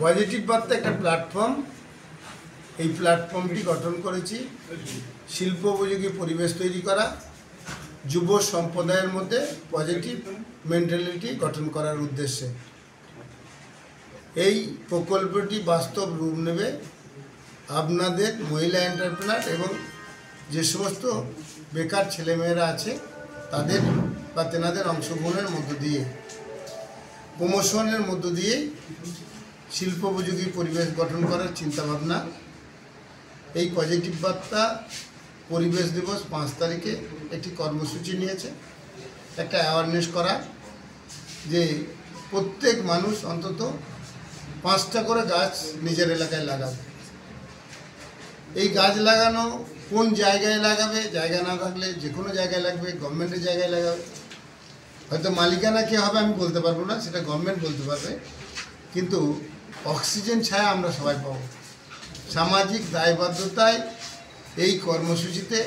Positive বার্তা একটা platform. এই প্ল্যাটফর্মটি গঠন করেছি শিল্পোপযোগী পরিবেশ তৈরি করা, যুব সম্প্রদায়ের মধ্যে পজিটিভ মেন্টালিটি গঠন করার উদ্দেশ্যে। এই প্রকল্পটি বাস্তব রূপ নেবে আপনাদের মহিলা এন্টারপ্রেনার এবং যে সমস্ত বেকার ছেলেমেয়েরা আছে তাদের বা তেনাদের অংশগ্রহণের মধ্য দিয়ে, প্রমোশনের মধ্য দিয়ে শিল্পোপযোগী পরিবেশ গঠন করার চিন্তাভাবনা। এই পজিটিভ বার্তা পরিবেশ দিবস 5 তারিখে একটি কর্মসূচি নিয়েছে, একটা অ্যাওয়ারনেস করা যে প্রত্যেক মানুষ অন্তত 5টা করে গাছ নিজের এলাকায় লাগাবে। এই গাছ লাগানো কোন জায়গায় লাগাবে, জায়গা না থাকলে যে কোনো জায়গায় লাগবে, গভর্নমেন্টের জায়গায় লাগাবে। হয়তো মালিকানা কে হবে আমি বলতে পারবো না, সেটা গভর্নমেন্ট বলতে পারবে, কিন্তু অক্সিজেন ছায়া আমরা সবাই পাবো। সামাজিক দায়বদ্ধতায় এই কর্মসূচিতে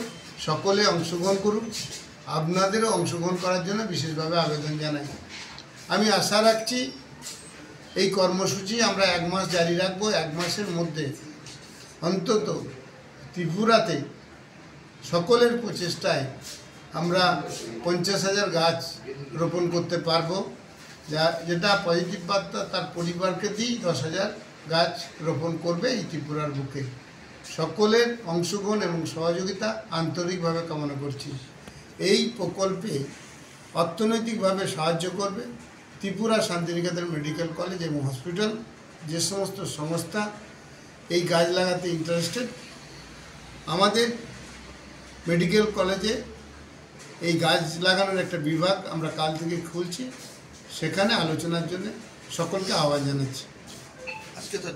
সকলে অংশগ্রহণ করুন। আপনাদেরও অংশগ্রহণ করার জন্য বিশেষভাবে আবেদন জানাই। আমি আশা রাখছি এই কর্মসূচি আমরা 1 মাস জারি রাখবো। 1 মাসের মধ্যে অন্তত ত্রিপুরাতে সকলের প্রচেষ্টায় আমরা 50,000 গাছ রোপণ করতে পারবো। যেটা পজিটিভ বার্তা, তার পরিবারকে দিয়েই 10,000 গাছ রোপণ করবে এই ত্রিপুরার বুকে। সকলের অংশগ্রহণ এবং সহযোগিতা আন্তরিকভাবে কামনা করছি। এই প্রকল্পে অর্থনৈতিকভাবে সাহায্য করবে ত্রিপুরা শান্তিনিকেতন মেডিকেল কলেজ এবং হসপিটাল। যে সমস্ত সংস্থা এই গাছ লাগাতে ইন্টারেস্টেড, আমাদের মেডিকেল কলেজে এই গাছ লাগানোর একটা বিভাগ আমরা কাল থেকে খুলছি, সেখানে আলোচনার জন্য সকলকে আহ্বান জানাচ্ছি। আজকে তো